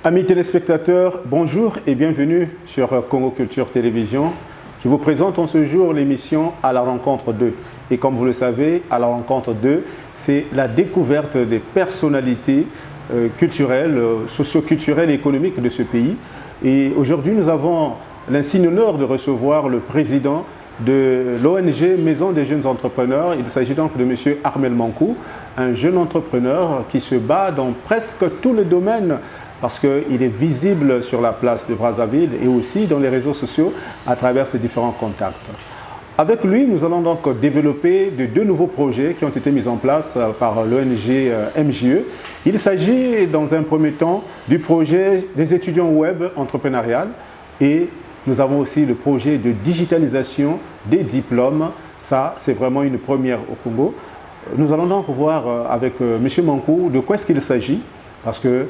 Amis téléspectateurs, bonjour et bienvenue sur Congo Culture Télévision. Je vous présente en ce jour l'émission À la rencontre d'eux. Et comme vous le savez, À la rencontre d'eux, c'est la découverte des personnalités culturelles, socio-culturelles et économiques de ce pays. Et aujourd'hui, nous avons l'insigne honneur de recevoir le président de l'ONG Maison des Jeunes Entrepreneurs. Il s'agit donc de M. Armel Mankou, un jeune entrepreneur qui se bat dans presque tous les domaines parce qu'il est visible sur la place de Brazzaville et aussi dans les réseaux sociaux à travers ses différents contacts. Avec lui, nous allons donc développer deux nouveaux projets qui ont été mis en place par l'ONG MJE. Il s'agit dans un premier temps du projet des étudiants web entrepreneurial et nous avons aussi le projet de digitalisation des diplômes. Ça, c'est vraiment une première au Congo. Nous allons donc voir avec M. Mankou de quoi est-ce qu'il s'agit, parce que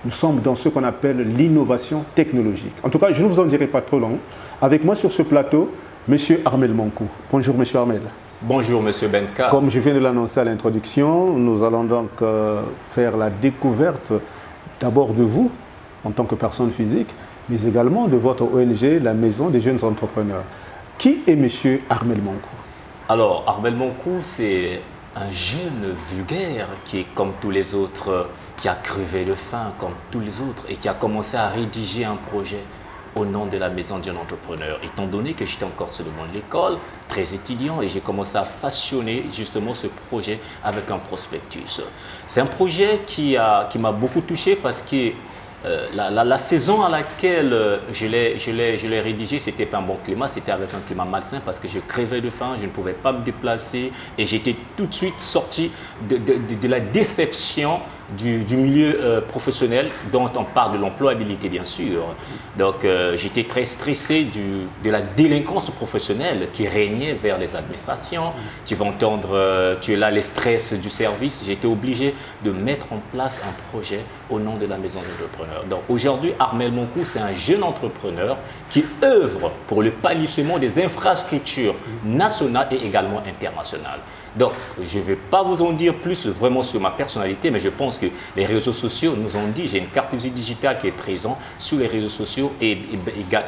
nous sommes dans ce qu'on appelle l'innovation technologique. En tout cas, je ne vous en dirai pas trop long. Avec moi sur ce plateau, M. Armel Mankou. Bonjour, M. Armel. Bonjour, M. Benka. Comme je viens de l'annoncer à l'introduction, nous allons donc faire la découverte d'abord de vous, en tant que personne physique, mais également de votre ONG, la Maison des Jeunes Entrepreneurs. Qui est M. Armel Mankou? Alors, Armel Mankou, c'est un jeune vulgaire qui est comme tous les autres, qui a crevé de faim comme tous les autres et qui a commencé à rédiger un projet au nom de la Maison des Jeunes Entrepreneurs. Étant donné que j'étais encore sur le banc de l'école, très étudiant, et j'ai commencé à façonner justement ce projet avec un prospectus. C'est un projet qui m'a beaucoup touché parce que la saison à laquelle je l'ai rédigé, c'était pas un bon climat, c'était avec un climat malsain parce que je crevais de faim, je ne pouvais pas me déplacer et j'étais tout de suite sorti de la déception du milieu professionnel dont on parle de l'employabilité bien sûr. Donc j'étais très stressé de la délinquance professionnelle qui régnait vers les administrations. Tu vas entendre, tu es là, les stress du service. J'étais obligé de mettre en place un projet au nom de la Maison des Entrepreneurs. Donc aujourd'hui, Armel Mankou, c'est un jeune entrepreneur qui œuvre pour le palissement des infrastructures nationales et également internationales. Donc je ne vais pas vous en dire plus vraiment sur ma personnalité, mais je pense que les réseaux sociaux nous ont dit, j'ai une carte de visite digitale qui est présente sur les réseaux sociaux et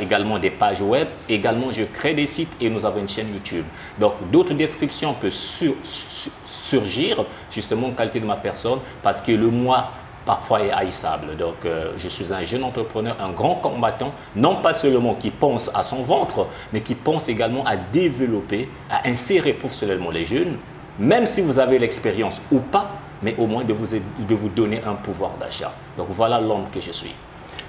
également des pages web. Également, je crée des sites et nous avons une chaîne YouTube. Donc d'autres descriptions peuvent surgir justement en qualité de ma personne parce que le moi parfois est haïssable. Donc, je suis un jeune entrepreneur, un grand combattant, non pas seulement qui pense à son ventre, mais qui pense également à développer, à insérer professionnellement les jeunes, même si vous avez l'expérience ou pas, mais au moins de vous donner un pouvoir d'achat. Donc, voilà l'homme que je suis.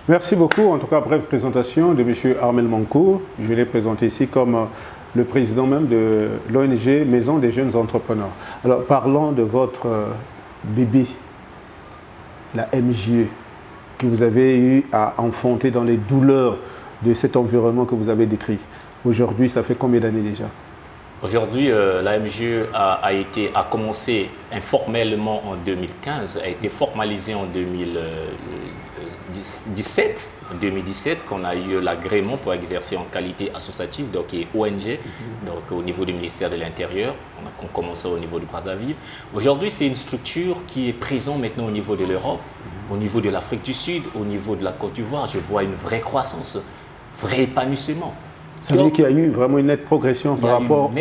Merci beaucoup. En tout cas, brève présentation de M. Armel Mankou. Je l'ai présenté ici comme le président même de l'ONG Maison des Jeunes Entrepreneurs. Alors, parlons de votre bébé, la MJE, que vous avez eu à enfanter dans les douleurs de cet environnement que vous avez décrit. Aujourd'hui, ça fait combien d'années déjà? Aujourd'hui, la MJE a commencé informellement en 2015, a été formalisée en 2017, qu'on a eu l'agrément pour exercer en qualité associative, donc qui est ONG, donc au niveau du ministère de l'Intérieur. On a commencé au niveau du Brazzaville. Aujourd'hui, c'est une structure qui est présente maintenant au niveau de l'Europe, au niveau de l'Afrique du Sud, au niveau de la Côte d'Ivoire. Je vois une vraie croissance, vrai épanouissement. Ça veut dire qu'il y a eu vraiment une nette progression par rapport à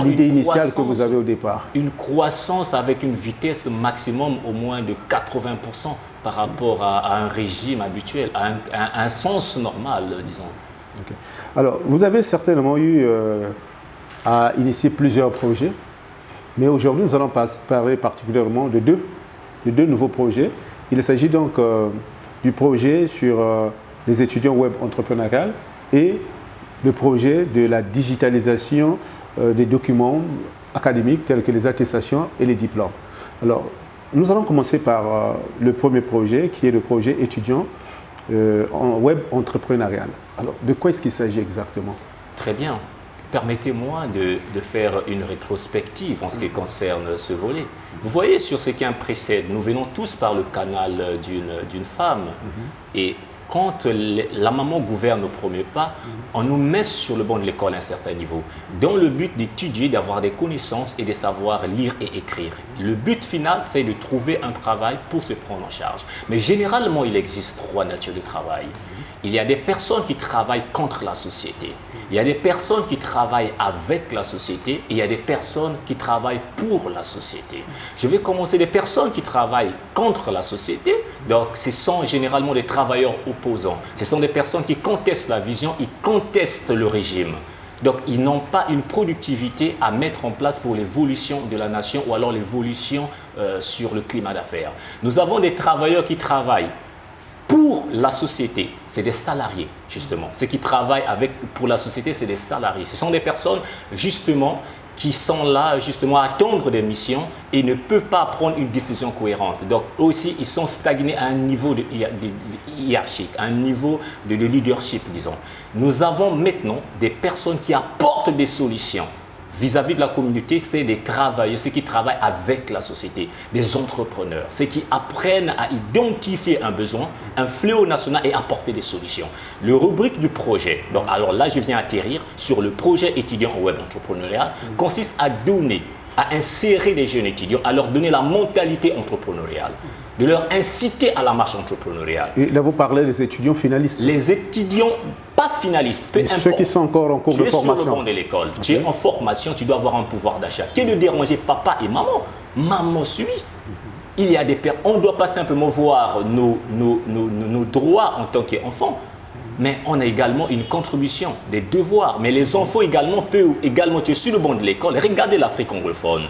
l'idée initiale que vous avez au départ. Une croissance avec une vitesse maximum au moins de 80% par rapport à un régime habituel, à un sens normal, disons. Okay. Alors, vous avez certainement eu à initier plusieurs projets, mais aujourd'hui, nous allons parler particulièrement de deux nouveaux projets. Il s'agit donc du projet sur les étudiants web entrepreneurial et le projet de la digitalisation des documents académiques tels que les attestations et les diplômes. Alors, nous allons commencer par le premier projet qui est le projet étudiant en web entrepreneurial. Alors, de quoi est-ce qu'il s'agit exactement? Très bien. Permettez-moi de faire une rétrospective en ce qui concerne ce volet. Vous voyez sur ce qui précède, nous venons tous par le canal d'une femme et quand la maman gouverne au premier pas, on nous met sur le banc de l'école à un certain niveau, dans le but d'étudier, d'avoir des connaissances et de savoir lire et écrire. Le but final, c'est de trouver un travail pour se prendre en charge. Mais généralement, il existe 3 natures de travail. Il y a des personnes qui travaillent contre la société. Il y a des personnes qui travaillent avec la société et il y a des personnes qui travaillent pour la société. Je vais commencer des personnes qui travaillent contre la société. Donc, ce sont généralement des travailleurs opposants. Ce sont des personnes qui contestent la vision, ils contestent le régime. Donc, ils n'ont pas une productivité à mettre en place pour l'évolution de la nation ou alors l'évolution sur le climat d'affaires. Nous avons des travailleurs qui travaillent pour la société, c'est des salariés, justement. Ceux qui travaillent pour la société, c'est des salariés. Ce sont des personnes, justement, qui sont là, justement, à attendre des missions et ne peuvent pas prendre une décision cohérente. Donc, eux aussi, ils sont stagnés à un niveau hiérarchique, à un niveau de leadership, disons. Nous avons maintenant des personnes qui apportent des solutions. Vis-à-vis de la communauté, c'est des travailleurs, ceux qui travaillent avec la société, des entrepreneurs, ceux qui apprennent à identifier un besoin, un fléau national et apporter des solutions. Le rubrique du projet, donc, alors là je viens atterrir sur le projet étudiant au web entrepreneurial, consiste à insérer les jeunes étudiants, à leur donner la mentalité entrepreneuriale, de leur inciter à la marche entrepreneuriale. Et là, vous parlez des étudiants finalistes. Les étudiants pas finalistes, peu importe. Ceux qui sont encore en cours de formation. Tu es sur le banc de l'école, tu es en formation, tu dois avoir un pouvoir d'achat. Tu es de déranger papa et maman. Maman suit. Il y a des pères. On ne doit pas simplement voir nos droits en tant qu'enfants, mais on a également une contribution, des devoirs. Mais les enfants également peuvent, tu es sur le banc de l'école, regardez l'Afrique anglophone.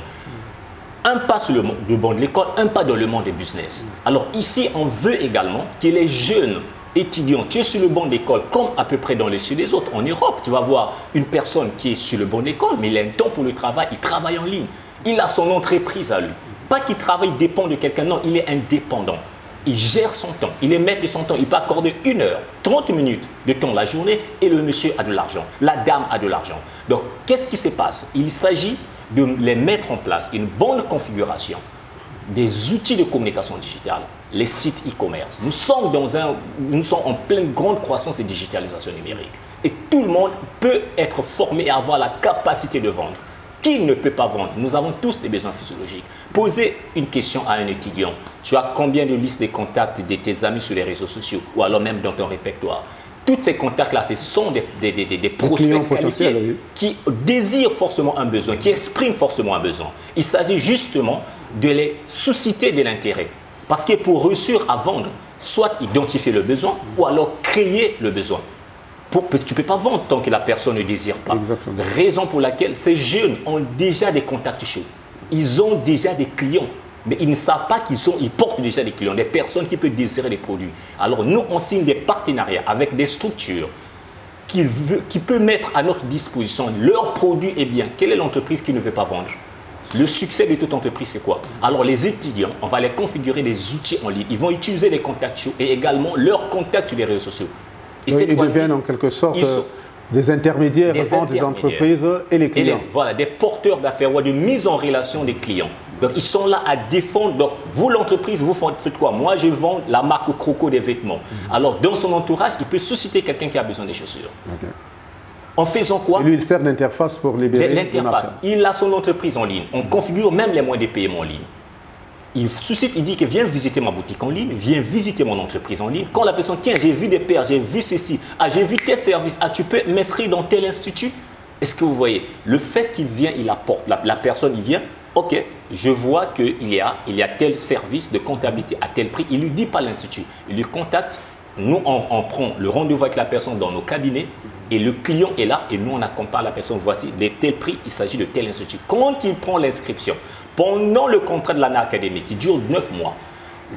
Un pas sur le banc de l'école, un pas dans le monde des business. Alors ici, on veut également que les jeunes étudiants, tu es sur le banc d'école, comme à peu près dans les sud des autres. En Europe, tu vas voir une personne qui est sur le banc d'école, mais il a un temps pour le travail, il travaille en ligne. Il a son entreprise à lui. Pas qu'il travaille, il dépend de quelqu'un, non, il est indépendant. Il gère son temps, il est maître de son temps, il peut accorder 1 heure, 30 minutes de temps la journée et le monsieur a de l'argent, la dame a de l'argent. Donc, qu'est-ce qui se passe? Il s'agit de les mettre en place, une bonne configuration des outils de communication digitale, les sites e-commerce. Nous sommes en pleine grande croissance et digitalisation numérique. Et tout le monde peut être formé et avoir la capacité de vendre. Qui ne peut pas vendre? Nous avons tous des besoins physiologiques. Posez une question à un étudiant. Tu as combien de listes de contacts de tes amis sur les réseaux sociaux ou alors même dans ton répertoire? Tous ces contacts-là, ce sont des prospects qualifiés qui désirent forcément un besoin, qui expriment forcément un besoin. Il s'agit justement de les susciter de l'intérêt. Parce que pour réussir à vendre, soit identifier le besoin ou alors créer le besoin. Tu ne peux pas vendre tant que la personne ne désire pas. Exactement. Raison pour laquelle ces jeunes ont déjà des contacts chauds. Ils ont déjà des clients. Mais ils ne savent pas ils portent déjà des clients, des personnes qui peuvent désirer des produits. Alors nous, on signe des partenariats avec des structures qui peuvent mettre à notre disposition leurs produits et biens. Quelle est l'entreprise qui ne veut pas vendre? Le succès de toute entreprise, c'est quoi? Alors les étudiants, on va les configurer des outils en ligne. Ils vont utiliser les contacts chauds et également leurs contacts sur les réseaux sociaux. Et ils deviennent en quelque sorte des intermédiaires entre les entreprises et les clients. Voilà, des porteurs d'affaires ou de mise en relation des clients. Donc, ils sont là à défendre. Donc, vous, l'entreprise, vous faites quoi? Moi, je vends la marque Croco des vêtements. Alors, dans son entourage, il peut susciter quelqu'un qui a besoin des chaussures. Okay. En faisant quoi? Et lui, il sert d'interface pour libérer l'interface. Il a son entreprise en ligne. On configure même les moyens de paiement en ligne. Il suscite, il dit que viens visiter ma boutique en ligne, viens visiter mon entreprise en ligne. Quand la personne, tiens, j'ai vu des paires, j'ai vu ceci, j'ai vu tel service, tu peux m'inscrire dans tel institut? Est-ce que vous voyez? Le fait qu'il vient, il apporte, la personne, il vient, ok, je vois qu'il y a tel service de comptabilité à tel prix. Il ne lui dit pas l'institut, il lui contacte. Nous, on prend le rendez-vous avec la personne dans nos cabinets et le client est là et nous, on accompagne la personne. Voici de tel prix, il s'agit de tel institut. Quand il prend l'inscription, pendant le contrat de l'année académique qui dure 9 mois,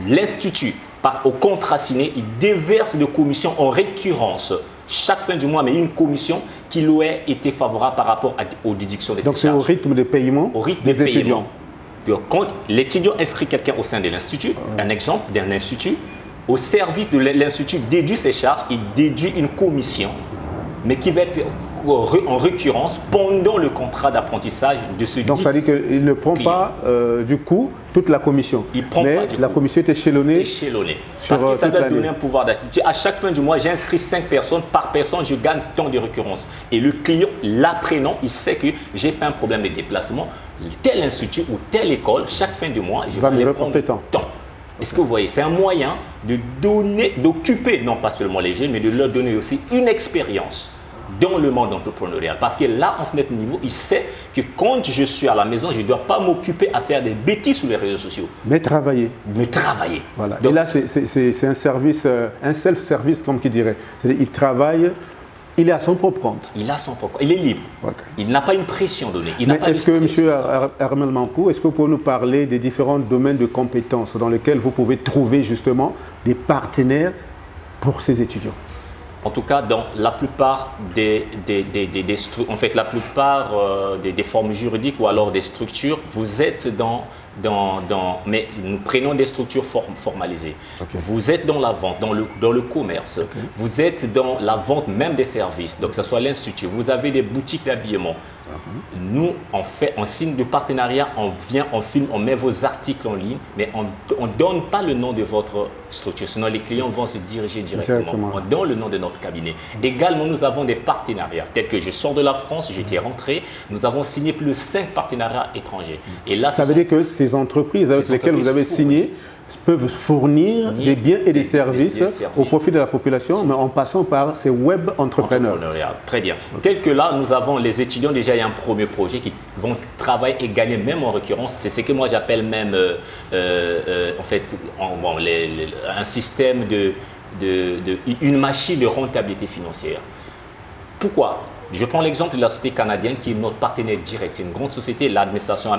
l'institut, au contrat signé, il déverse des commissions en récurrence chaque fin du mois, mais une commission qui lui a été favorable par rapport aux déductions des charges. Donc c'est au rythme de paiement des étudiants. Donc, quand l'étudiant inscrit quelqu'un au sein de l'institut, un exemple d'un institut, au service de l'institut déduit ses charges, il déduit une commission, mais qui va être en récurrence pendant le contrat d'apprentissage de ce Donc ça veut dire qu'il ne prend pas du coup toute la commission. Il prend mais pas du la coup. commission est échelonnée. Parce que ça doit donner un pouvoir d'achat. À chaque fin du mois, j'inscris 5 personnes. Par personne, je gagne tant de récurrence. Et le client, l'apprenant, il sait que j'ai pas un problème de déplacement. Tel institut ou telle école, chaque fin du mois, je vais aller prendre tant. Est-ce que vous voyez, c'est un moyen de donner, d'occuper, non pas seulement les jeunes, mais de leur donner aussi une expérience dans le monde entrepreneurial. Parce que là, en ce niveau, il sait que quand je suis à la maison, je ne dois pas m'occuper à faire des bêtises sur les réseaux sociaux. Mais travailler. Voilà. Donc, et là, c'est un service, un self-service, comme qui dirait. C'est-à-dire, il travaille. Il est à son propre compte. Il a son propre compte. Il est libre. Okay. Il n'a pas une pression donnée. Est-ce que, M. Armel Mankou, est-ce que vous pouvez nous parler des différents domaines de compétences dans lesquels vous pouvez trouver justement des partenaires pour ces étudiants? En tout cas, dans la plupart des formes juridiques ou alors des structures, vous êtes mais nous prenons des structures formalisées. Okay. Vous êtes dans la vente, dans le commerce. Okay. Vous êtes dans la vente même des services. Donc, que ce soit l'institut. Vous avez des boutiques d'habillement. Nous, on signe de partenariat, on vient, on filme, on met vos articles en ligne, mais on ne donne pas le nom de votre structure. Sinon, les clients vont se diriger directement. On donne le nom de notre cabinet. Également, nous avons des partenariats. Tels que je sors de la France, j'étais rentré, nous avons signé plus de 5 partenariats étrangers. Et là, ça veut dire que ces entreprises avec lesquelles vous avez signé peuvent fournir des biens et des services au profit de la population, mais en passant par ces web entrepreneurs. Très bien. Tel que là, nous avons les étudiants, déjà il y a un premier projet qui vont travailler et gagner même en récurrence. C'est ce que moi j'appelle même en fait un système une machine de rentabilité financière. Pourquoi ? Je prends l'exemple de la société canadienne qui est notre partenaire direct. C'est une grande société, l'administration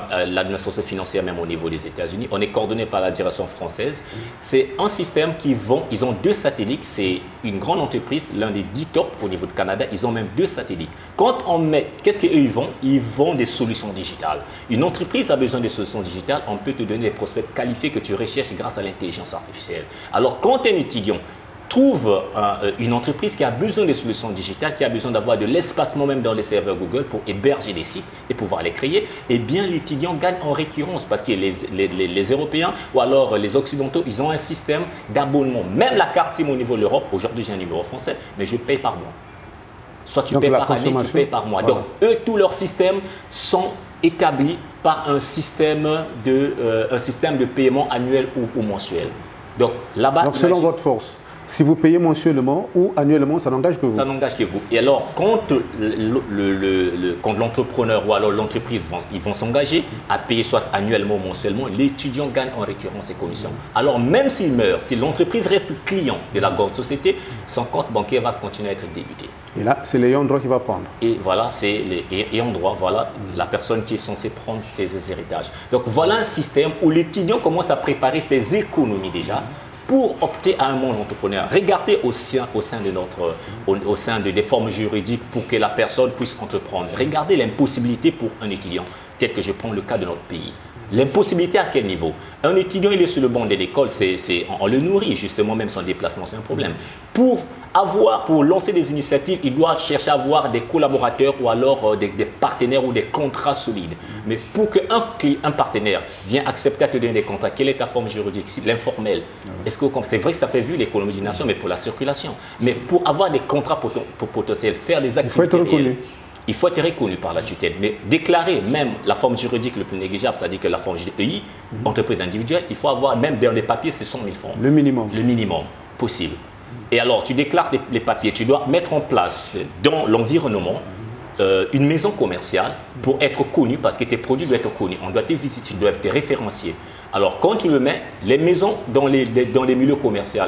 financière même au niveau des États-Unis. On est coordonné par la direction française. C'est un système ils ont 2 satellites. C'est une grande entreprise, l'un des 10 top au niveau du Canada. Ils ont même 2 satellites. Quand on met, qu'est-ce qu'eux ils vendent? Ils vendent des solutions digitales. Une entreprise a besoin de solutions digitales. On peut te donner des prospects qualifiés que tu recherches grâce à l'intelligence artificielle. Alors quand un étudiant trouve une entreprise qui a besoin de solutions digitales, qui a besoin d'avoir de l'espacement même dans les serveurs Google pour héberger des sites et pouvoir les créer, eh bien l'étudiant gagne en récurrence parce que les Européens ou alors les Occidentaux, ils ont un système d'abonnement. Même la carte SIM au niveau de l'Europe, aujourd'hui j'ai un numéro français, mais je paye par mois. Soit tu payes par année, tu payes par mois. Voilà. Donc eux, tous leurs systèmes sont établis par un système de paiement annuel ou mensuel. Donc là-bas, donc selon votre force. Si vous payez mensuellement ou annuellement, ça n'engage que vous. Ça n'engage que vous. Et alors, quand l'entrepreneur ou alors l'entreprise ils vont s'engager à payer soit annuellement ou mensuellement, l'étudiant gagne en récurrence ses commissions. Alors, même s'il meurt, si l'entreprise reste client de la grande société, son compte bancaire va continuer à être débité. Et là, c'est l'ayant droit qui va prendre. Et voilà, c'est l'ayant droit, voilà la personne qui est censée prendre ses héritages. Donc, voilà un système où l'étudiant commence à préparer ses économies déjà, pour opter à un monde entrepreneur. Regardez au sein des formes juridiques pour que la personne puisse entreprendre. Regardez l'impossibilité pour un étudiant, tel que je prends le cas de notre pays. L'impossibilité à quel niveau? Un étudiant, il est sur le banc de l'école, on le nourrit, justement, même son déplacement, c'est un problème. Pour lancer des initiatives, il doit chercher à avoir des collaborateurs ou alors des partenaires ou des contrats solides. Mais pour qu'un partenaire vienne accepter à te donner des contrats, quelle est ta forme juridique? L'informel. C'est vrai que ça fait vu l'économie d'une nation, mais pour la circulation. Mais pour avoir des contrats potentiels, faire des activités. Il faut être reconnu. Il faut être reconnu par la tutelle, mais déclarer même la forme juridique le plus négligeable, c'est-à-dire que la forme EI, entreprise individuelle, il faut avoir même dans les papiers, c'est 100 000 francs. Le minimum. Le minimum possible. Et alors, tu déclares les papiers, tu dois mettre en place dans l'environnement une maison commerciale pour être connu, parce que tes produits doivent être connus. On doit te visiter, tu dois être référencié. Alors, quand tu le mets, les maisons dans les milieux commerciaux,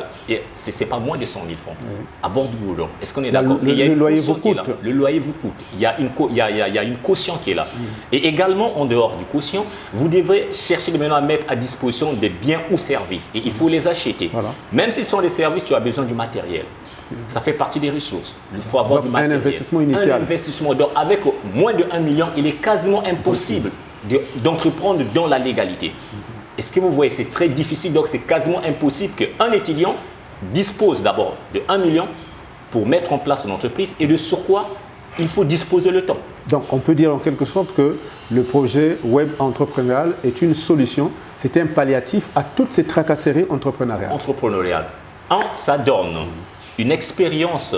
ce n'est pas moins de 100 000 francs à bord du boulot. Est-ce qu'on est d'accord? Le loyer vous coûte. Le loyer vous coûte. Il y a une caution qui est là. Et également, en dehors du caution, vous devrez chercher maintenant à mettre à disposition des biens ou services. Et il faut les acheter. Voilà. Même si ce sont des services, tu as besoin du matériel. Ça fait partie des ressources. Il faut avoir du matériel. Un investissement initial. Un investissement. Donc, avec moins de 1 million, il est quasiment impossible d'entreprendre dans la légalité. Est-ce que vous voyez, c'est très difficile, donc c'est quasiment impossible qu'un étudiant dispose d'abord de 1 million pour mettre en place une entreprise et de sur quoi il faut disposer le temps. Donc, on peut dire en quelque sorte que le projet web entrepreneurial est une solution, c'est un palliatif à toutes ces tracasseries entrepreneuriales. Ça donne une expérience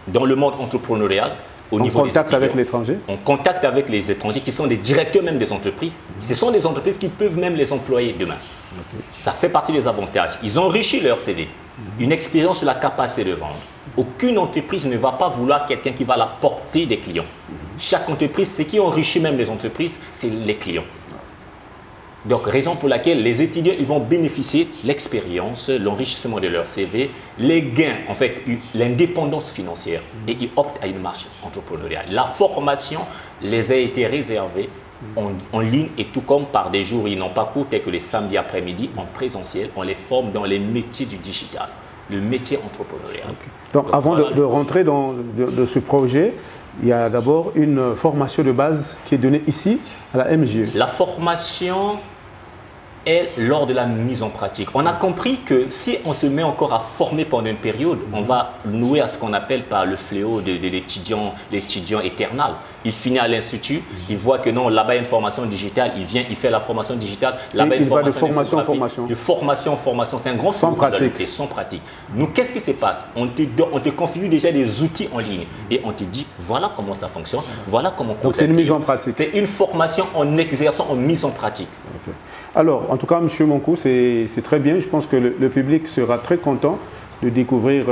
dans le monde entrepreneurial au niveau des contact avec l'étranger. En contact avec les étrangers qui sont des directeurs même des entreprises. Ce sont des entreprises qui peuvent même les employer demain. Ça fait partie des avantages. Ils enrichissent leur CV. Une expérience sur la capacité de vendre. Aucune entreprise ne va pas vouloir quelqu'un qui va la porter des clients. Chaque entreprise, ce qui enrichit même les entreprises, c'est les clients. Donc, raison pour laquelle les étudiants ils vont bénéficier de l'expérience, l'enrichissement de leur CV, les gains, en fait, l'indépendance financière. Et ils optent à une marche entrepreneuriale. La formation les a été réservée en ligne et tout comme par des jours où ils n'ont pas cours, tels que les samedis après-midi, en présentiel, on les forme dans les métiers du digital, le métier entrepreneurial. Donc avant voilà, de rentrer dans ce projet, il y a d'abord une formation de base qui est donnée ici à la MJE. La formation est lors de la mise en pratique. On a compris que si on se met encore à former pendant une période, on va nouer à ce qu'on appelle par le fléau de l'étudiant éternel. Il finit à l'institut, il voit que non, là-bas il y a une formation digitale, il vient, il fait la formation digitale, là-bas il y a une formation en formation. De formation en formation, c'est un grand sans pratique. Sans pratique. Nous, qu'est-ce qui se passe? On te configure déjà des outils en ligne et on te dit, voilà comment ça fonctionne, voilà comment on Donc c'est une mise en pratique. C'est une formation en exerçant, en mise en pratique. Okay. Alors, en tout cas, M. Monkou, c'est très bien. Je pense que le public sera très content de découvrir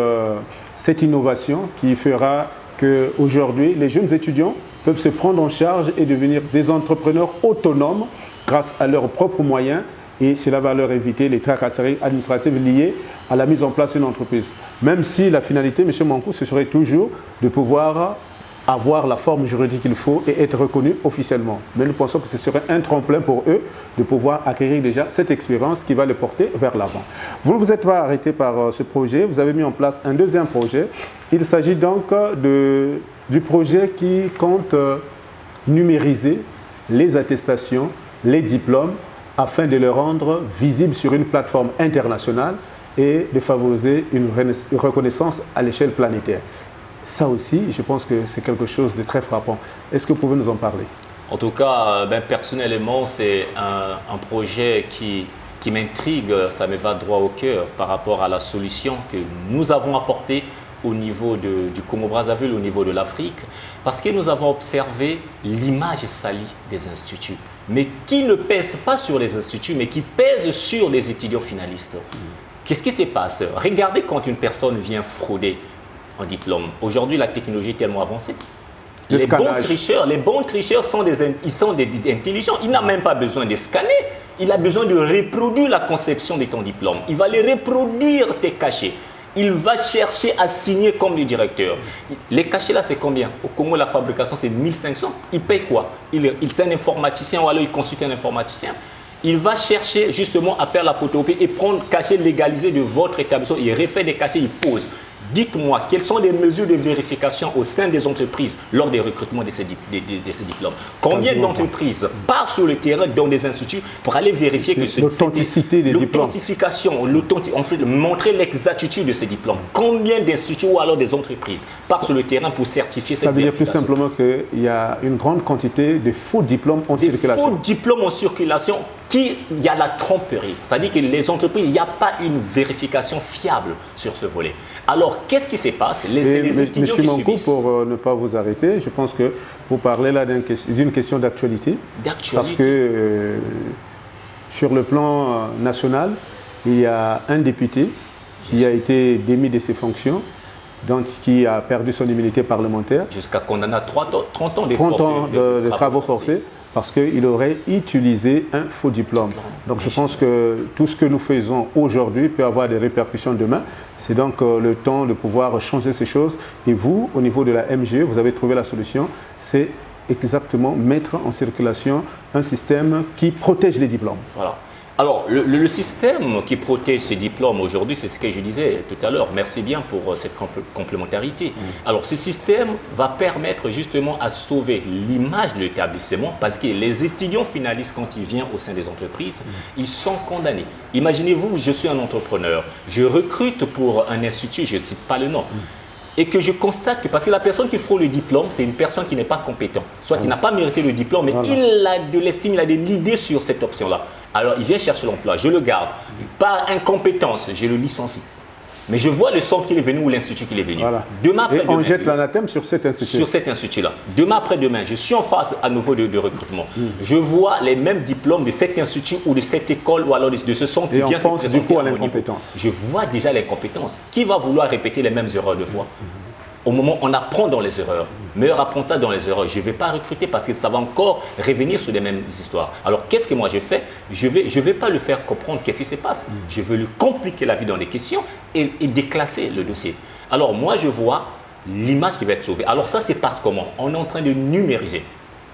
cette innovation qui fera qu'aujourd'hui, les jeunes étudiants peuvent se prendre en charge et devenir des entrepreneurs autonomes grâce à leurs propres moyens et cela va leur éviter les tracasseries administratives liées à la mise en place d'une entreprise. Même si la finalité, M. Monkou, ce serait toujours de pouvoir avoir la forme juridique qu'il faut et être reconnu officiellement. Mais nous pensons que ce serait un tremplin pour eux de pouvoir acquérir déjà cette expérience qui va les porter vers l'avant. Vous ne vous êtes pas arrêté par ce projet, vous avez mis en place un deuxième projet. Il s'agit donc du projet qui compte numériser les attestations, les diplômes, afin de les rendre visibles sur une plateforme internationale et de favoriser une reconnaissance à l'échelle planétaire. Ça aussi, je pense que c'est quelque chose de très frappant. Est-ce que vous pouvez nous en parler? En tout cas, personnellement, c'est un projet qui m'intrigue, ça me va droit au cœur par rapport à la solution que nous avons apportée au niveau du Congo-Brazzaville, au niveau de l'Afrique, parce que nous avons observé l'image salie des instituts, mais qui ne pèse pas sur les instituts, mais qui pèse sur les étudiants finalistes. Qu'est-ce qui se passe? Regardez quand une personne vient frauder en diplôme. Aujourd'hui, la technologie est tellement avancée. Les bons tricheurs sont intelligents. Il n'a même pas besoin de scanner. Il a besoin de reproduire la conception de ton diplôme. Il va les reproduire, tes cachets. Il va chercher à signer comme le directeur. Les cachets là, c'est combien? Au Congo, la fabrication, c'est 1500. Il paye quoi? Il est un informaticien ou alors il consulte un informaticien. Il va chercher justement à faire la photocopie et prendre le cachet légalisé de votre établissement. Il refait des cachets, il pose. Dites-moi, quelles sont les mesures de vérification au sein des entreprises lors des recrutements de ces diplômes? Combien d'entreprises partent sur le terrain dans des instituts pour aller vérifier que l'authenticité des diplômes, l'authentification, en fait, montrer l'exactitude de ces diplômes? Combien d'instituts ou alors des entreprises partent sur le terrain pour certifier cette vérification? Ça veut dire plus simplement qu'il y a une grande quantité de faux diplômes en circulation. Des faux diplômes en circulation, il y a la tromperie. C'est-à-dire que les entreprises, il n'y a pas une vérification fiable sur ce volet. Alors, qu'est-ce qui se passe? Les étudiants qui subissent. Pour ne pas vous arrêter, je pense que vous parlez là d'une question d'actualité. Parce que sur le plan national, il y a un député qui a été démis de ses fonctions, donc qui a perdu son immunité parlementaire. Jusqu'à condamner à 30 ans de travaux forcés. Parce qu'il aurait utilisé un faux diplôme. Donc je pense que tout ce que nous faisons aujourd'hui peut avoir des répercussions demain. C'est donc le temps de pouvoir changer ces choses. Et vous, au niveau de la MJE, vous avez trouvé la solution. C'est exactement mettre en circulation un système qui protège les diplômes. Voilà. Alors, le système qui protège ces diplômes aujourd'hui, c'est ce que je disais tout à l'heure. Merci bien pour cette complémentarité. Alors, ce système va permettre justement à sauver l'image de l'établissement parce que les étudiants finalistes, quand ils viennent au sein des entreprises, ils sont condamnés. Imaginez-vous, je suis un entrepreneur, je recrute pour un institut, je ne cite pas le nom. et que je constate que, parce que la personne qui fraude le diplôme, c'est une personne qui n'est pas compétente, soit qui n'a pas mérité le diplôme, mais il a de l'estime, il a de l'idée sur cette option-là. Alors, il vient chercher l'emploi, je le garde. Par incompétence, je le licencie. Mais je vois le centre qu'il est venu ou l'institut qu'il est venu. Voilà. Demain après et on demain, jette l'anathème sur cet institut. Sur cet institut-là. Demain après-demain, je suis en phase à nouveau de recrutement. Je vois les mêmes diplômes de cet institut ou de cette école ou alors de ce centre qui vient se présenter du coup à mon niveau. l'incompétence. Je vois déjà l'incompétence. Qui va vouloir répéter les mêmes erreurs deux fois? Au moment où on apprend dans les erreurs, meilleur apprentissage dans les erreurs, je ne vais pas recruter parce que ça va encore revenir sur les mêmes histoires. Alors qu'est-ce que moi je fais? Je vais pas le faire comprendre qu'est-ce qui se passe. Je vais lui compliquer la vie dans les questions et déclasser le dossier. Alors moi je vois l'image qui va être sauvée. Alors ça se passe comment? On est en train de numériser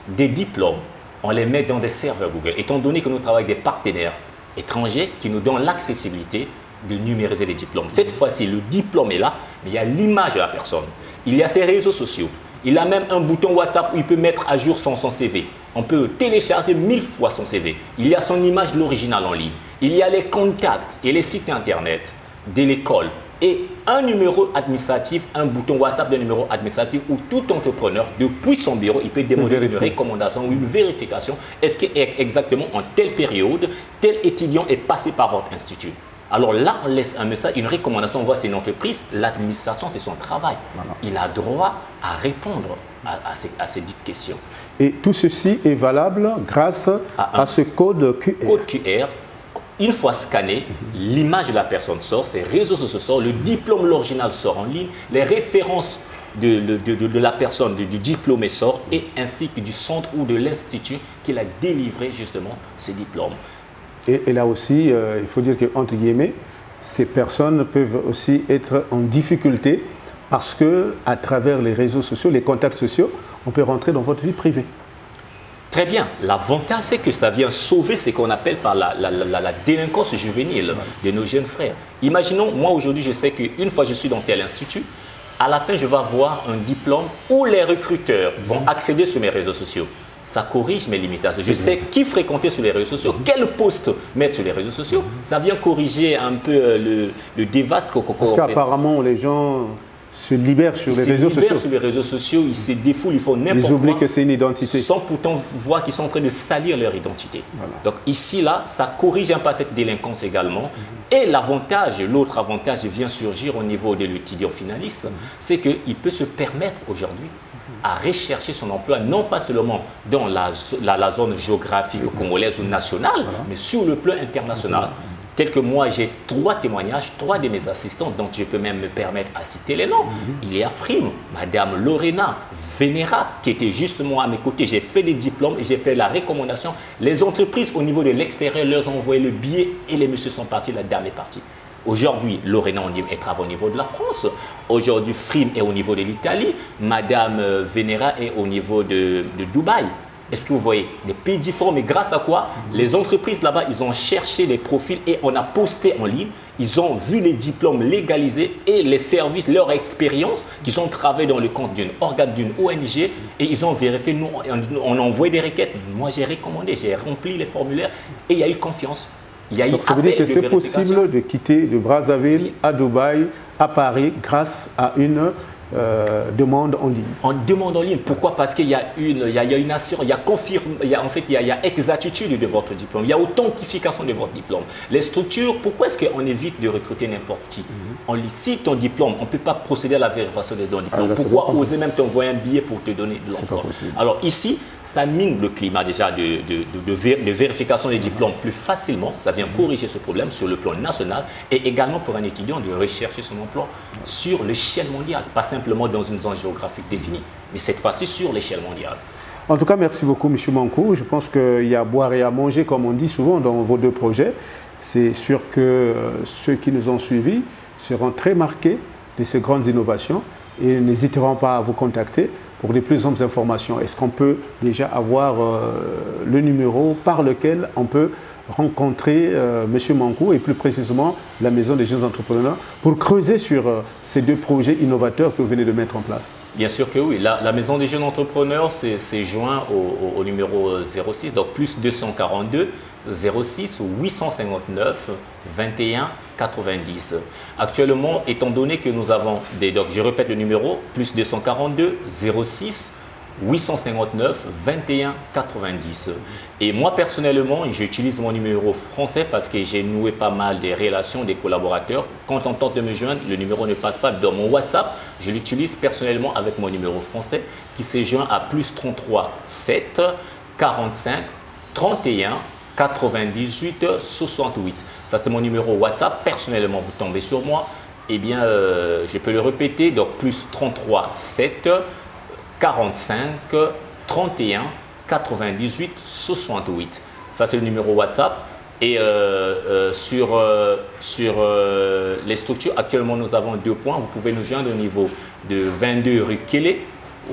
des diplômes, on les met dans des serveurs Google. Étant donné que nous travaillons avec des partenaires étrangers qui nous donnent l'accessibilité de numériser les diplômes. Cette fois-ci, le diplôme est là, mais il y a l'image de la personne. Il y a ses réseaux sociaux. Il a même un bouton WhatsApp où il peut mettre à jour son CV. On peut télécharger 1000 fois son CV. Il y a son image, l'original en ligne. Il y a les contacts et les sites internet de l'école. Et un numéro administratif, un bouton WhatsApp d'un numéro administratif où tout entrepreneur, depuis son bureau, il peut demander une recommandation ou une vérification. Est-ce qu'exactement en telle période, tel étudiant est passé par votre institut? Alors là, on laisse un message, une recommandation, on voit c'est une entreprise, l'administration, c'est son travail. Voilà. Il a droit à répondre à ces dites questions. Et tout ceci est valable grâce à ce code QR. Code QR, une fois scanné, l'image de la personne sort, ses réseaux sociaux sortent, le diplôme, l'original sort en ligne, les références de la personne, du diplômé sort, et ainsi que du centre ou de l'institut qui a délivré justement ces diplômes. Et là aussi, il faut dire qu'entre guillemets, ces personnes peuvent aussi être en difficulté parce qu'à travers les réseaux sociaux, les contacts sociaux, on peut rentrer dans votre vie privée. Très bien. L'avantage, c'est que ça vient sauver ce qu'on appelle par la délinquance juvénile de nos jeunes frères. Imaginons, moi aujourd'hui, je sais qu'une fois que je suis dans tel institut, à la fin, je vais avoir un diplôme où les recruteurs vont accéder sur mes réseaux sociaux. Ça corrige mes limitations. Je sais qui fréquenter sur les réseaux sociaux, quel poste mettre sur les réseaux sociaux. Ça vient corriger un peu le dévaste qu'on fait. Parce qu'apparemment, les gens se libèrent sur les réseaux sociaux. Ils se libèrent sur les réseaux sociaux, ils se défoulent, ils font n'importe quoi. Ils oublient que c'est une identité. Sans pourtant voir qu'ils sont en train de salir leur identité. Voilà. Donc ici, là, ça corrige un peu cette délinquance également. Et l'avantage, l'autre avantage vient surgir au niveau de l'étudiant finaliste, c'est qu'il peut se permettre aujourd'hui à rechercher son emploi, non pas seulement dans la zone géographique congolaise ou nationale, mais sur le plan international. Tel que moi, j'ai 3 témoignages, 3 de mes assistants, dont je peux même me permettre à citer les noms. Il y a Frim, Madame Lorena Venera, qui était justement à mes côtés. J'ai fait des diplômes et j'ai fait la recommandation. Les entreprises au niveau de l'extérieur leur ont envoyé le billet et les messieurs sont partis, la dame est partie. Aujourd'hui, Lorena est au niveau de la France. Aujourd'hui, Frim est au niveau de l'Italie. Madame Venera est au niveau de Dubaï. Est-ce que vous voyez des pays différents, mais grâce à quoi? Les entreprises là-bas, ils ont cherché les profils et on a posté en ligne. Ils ont vu les diplômes légalisés et les services, leur expérience, qu'ils ont travaillé dans le compte d'une organe, d'une ONG et ils ont vérifié. Nous, on a envoyé des requêtes. Moi, j'ai recommandé, j'ai rempli les formulaires et il y a eu confiance. Donc ça veut dire que c'est possible de quitter de Brazzaville à Dubaï, à Paris, grâce à une demande en ligne. En demande en ligne. Pourquoi? Parce qu'il y a une assurance, il y a exactitude de votre diplôme, il y a authentification de votre diplôme. Les structures, pourquoi est-ce qu'on évite de recruter n'importe qui? On lit ton diplôme, on ne peut pas procéder à la vérification de ton diplôme. Pourquoi oser même t'envoyer un billet pour te donner de l'emploi? Alors ici, ça mine le climat déjà de vérification des diplômes plus facilement. Ça vient corriger ce problème sur le plan national et également pour un étudiant de rechercher son emploi sur l'échelle mondiale, pas simplement dans une zone géographique définie, mais cette fois-ci sur l'échelle mondiale. En tout cas, merci beaucoup, M. Mankou. Je pense qu'il y a à boire et à manger, comme on dit souvent dans vos 2 projets. C'est sûr que ceux qui nous ont suivis seront très marqués de ces grandes innovations et n'hésiteront pas à vous contacter pour de plus amples informations. Est-ce qu'on peut déjà avoir le numéro par lequel on peut rencontrer M. Mankou et plus précisément la Maison des jeunes entrepreneurs pour creuser sur ces deux projets innovateurs que vous venez de mettre en place. Bien sûr que oui. La Maison des jeunes entrepreneurs s'est joint au numéro 06, donc plus 242 06 859 21 90. Actuellement, étant donné que nous avons donc je répète le numéro, plus 242 06 859 21 90. Et moi personnellement, j'utilise mon numéro français parce que j'ai noué pas mal des relations, des collaborateurs. Quand on tente de me joindre, le numéro ne passe pas dans mon WhatsApp. Je l'utilise personnellement avec mon numéro français qui s'est joint à plus 33 7 45 31 98 68. Ça c'est mon numéro WhatsApp. Personnellement, vous tombez sur moi. Eh bien, je peux le répéter. Donc plus 33 7 45 31 98 68. Ça, c'est le numéro WhatsApp. Et sur les structures, actuellement, nous avons 2 points. Vous pouvez nous joindre au niveau de 22 rue Kélé,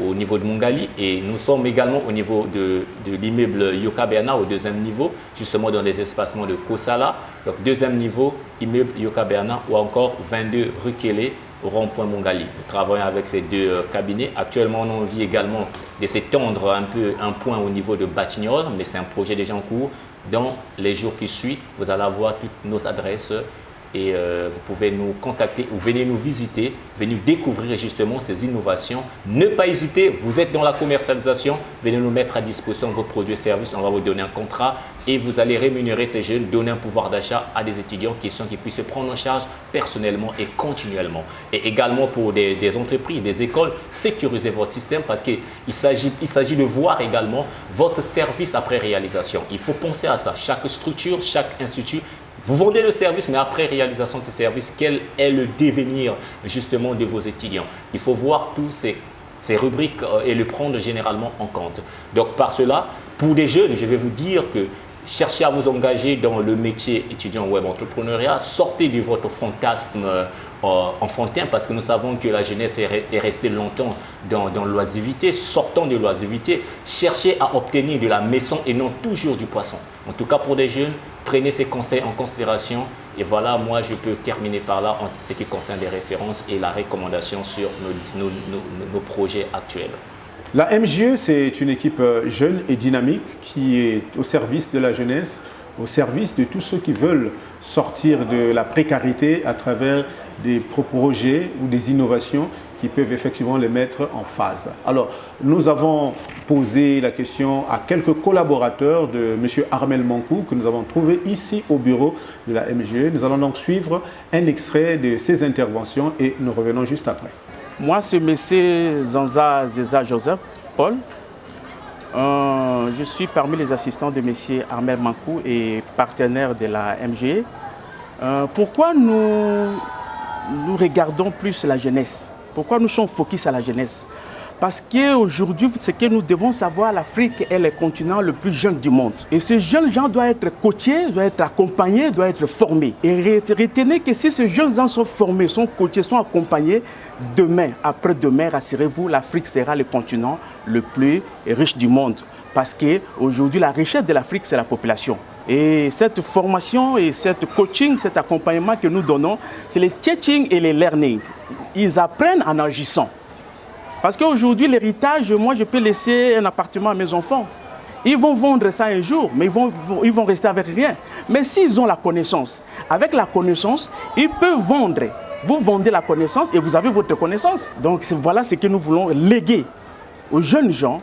au niveau de Mongali. Et nous sommes également au niveau de l'immeuble Yoka Berna, au 2e niveau, justement dans les espacements de Kosala. Donc, 2e niveau, immeuble Yoka Berna, ou encore 22 rue Kélé, au rond-point Mongali. Nous travaillons avec ces 2 cabinets. Actuellement, on a envie également de s'étendre un point au niveau de Batignolles, mais c'est un projet déjà en cours. Dans les jours qui suivent, vous allez avoir toutes nos adresses et vous pouvez nous contacter ou venir nous visiter, venir découvrir justement ces innovations. Ne pas hésiter, vous êtes dans la commercialisation, venez nous mettre à disposition vos produits et services, on va vous donner un contrat et vous allez rémunérer ces jeunes, donner un pouvoir d'achat à des étudiants qui puissent se prendre en charge personnellement et continuellement. Et également pour des entreprises, des écoles, sécurisez votre système parce qu'il s'agit de voir également votre service après réalisation. Il faut penser à ça, chaque structure, chaque institut. Vous vendez le service, mais après réalisation de ce service, quel est le devenir justement de vos étudiants? Il faut voir tous ces rubriques et le prendre généralement en compte. Donc par cela, pour des jeunes, je vais vous dire que cherchez à vous engager dans le métier étudiant web entrepreneuriat, sortez de votre fantasme enfantin parce que nous savons que la jeunesse est restée longtemps dans l'oisivité. Sortons de l'oisivité, cherchez à obtenir de la maison et non toujours du poisson. En tout cas pour des jeunes, prenez ces conseils en considération et voilà, moi je peux terminer par là en ce qui concerne les références et la recommandation sur nos projets actuels. La MJE, c'est une équipe jeune et dynamique qui est au service de la jeunesse, au service de tous ceux qui veulent sortir de la précarité à travers des projets ou des innovations qui peuvent effectivement les mettre en phase. Alors, nous avons posé la question à quelques collaborateurs de M. Armel Mankou que nous avons trouvé ici au bureau de la MJE. Nous allons donc suivre un extrait de ces interventions et nous revenons juste après. Moi, c'est M. Zanza Zeza Joseph Paul. Je suis parmi les assistants de M. Armel Mankou et partenaire de la MJE. Pourquoi nous regardons plus la jeunesse? Pourquoi nous sommes focus à la jeunesse? Parce qu'aujourd'hui, ce que nous devons savoir, l'Afrique est le continent le plus jeune du monde. Et ces jeunes gens doivent être coachés, doivent être accompagnés, doivent être formés. Et retenez que si ces jeunes gens sont formés, sont coachés, sont accompagnés, demain, après-demain, rassurez-vous, l'Afrique sera le continent le plus riche du monde. Parce qu'aujourd'hui, la richesse de l'Afrique, c'est la population. Et cette formation et cette coaching, cet accompagnement que nous donnons, c'est le teaching et le learning. Ils apprennent en agissant. Parce qu'aujourd'hui, l'héritage, moi, je peux laisser un appartement à mes enfants. Ils vont vendre ça un jour, mais ils vont rester avec rien. Mais s'ils ont la connaissance, avec la connaissance, ils peuvent vendre. Vous vendez la connaissance et vous avez votre connaissance. Donc voilà ce que nous voulons léguer aux jeunes gens,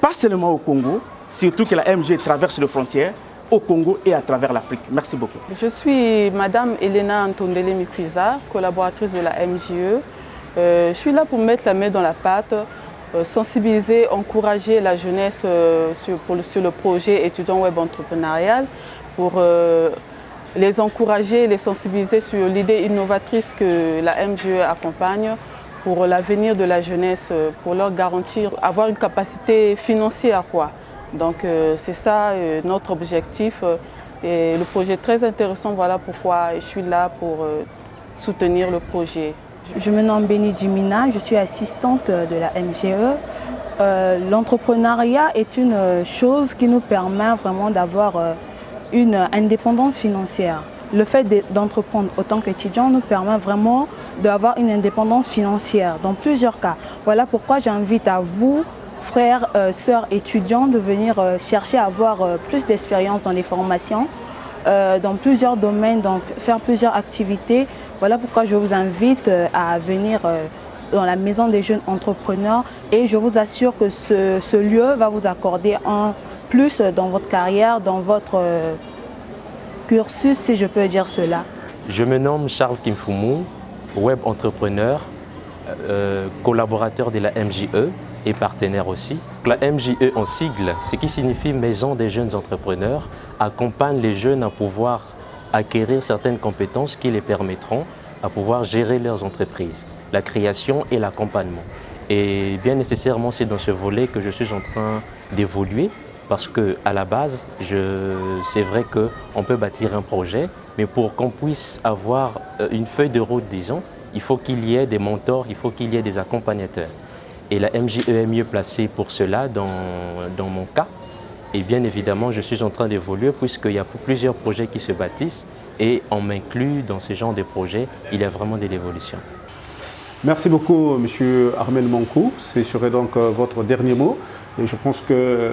pas seulement au Congo, surtout que la MG traverse les frontières, au Congo et à travers l'Afrique. Merci beaucoup. Je suis Madame Elena Antondele Mikriza, collaboratrice de la MJE. Je suis là pour mettre la main dans la pâte, sensibiliser, encourager la jeunesse sur le projet étudiant web entrepreneurial, pour les encourager, les sensibiliser sur l'idée innovatrice que la MJE accompagne pour l'avenir de la jeunesse, pour leur garantir, avoir une capacité financière, quoi. Donc c'est ça notre objectif et le projet est très intéressant, voilà pourquoi je suis là pour soutenir le projet. Je me nomme Béni Dimina, je suis assistante de la MJE. L'entrepreneuriat est une chose qui nous permet vraiment d'avoir une indépendance financière. Le fait d'entreprendre autant qu'étudiant nous permet vraiment d'avoir une indépendance financière dans plusieurs cas. Voilà pourquoi j'invite à vous, frères, sœurs étudiants, de venir chercher à avoir plus d'expérience dans les formations, dans plusieurs domaines, faire plusieurs activités. Voilà pourquoi je vous invite à venir dans la Maison des jeunes entrepreneurs et je vous assure que ce lieu va vous accorder un plus dans votre carrière, dans votre cursus, si je peux dire cela. Je me nomme Charles Kimfumu, web entrepreneur, collaborateur de la MJE et partenaire aussi. La MJE en sigle, ce qui signifie Maison des jeunes entrepreneurs, accompagne les jeunes à pouvoir acquérir certaines compétences qui les permettront à pouvoir gérer leurs entreprises, la création et l'accompagnement. Et bien nécessairement, c'est dans ce volet que je suis en train d'évoluer. Parce qu'à la base, c'est vrai qu'on peut bâtir un projet, mais pour qu'on puisse avoir une feuille de route, disons, il faut qu'il y ait des mentors, il faut qu'il y ait des accompagnateurs. Et la MJE est mieux placée pour cela dans mon cas. Et bien évidemment, je suis en train d'évoluer puisqu'il y a plusieurs projets qui se bâtissent et on m'inclut dans ce genre de projets. Il y a vraiment de l'évolution. Merci beaucoup, M. Armel Mankou. Ce serait donc votre dernier mot. Et je pense que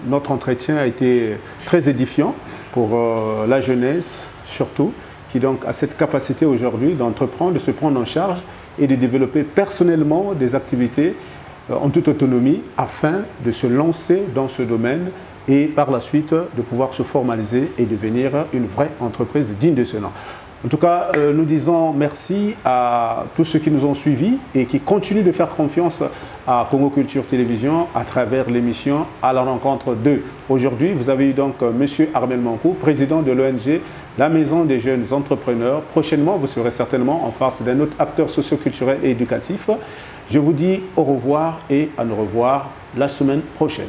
notre entretien a été très édifiant pour la jeunesse, surtout, qui donc a cette capacité aujourd'hui d'entreprendre, de se prendre en charge et de développer personnellement des activités en toute autonomie afin de se lancer dans ce domaine et par la suite de pouvoir se formaliser et devenir une vraie entreprise digne de ce nom. En tout cas, nous disons merci à tous ceux qui nous ont suivis et qui continuent de faire confiance à Congo Culture Télévision à travers l'émission À la rencontre 2. Aujourd'hui, vous avez eu donc M. Armel Mankou, président de l'ONG La Maison des jeunes entrepreneurs. Prochainement, vous serez certainement en face d'un autre acteur socio-culturel et éducatif. Je vous dis au revoir et à nous revoir la semaine prochaine.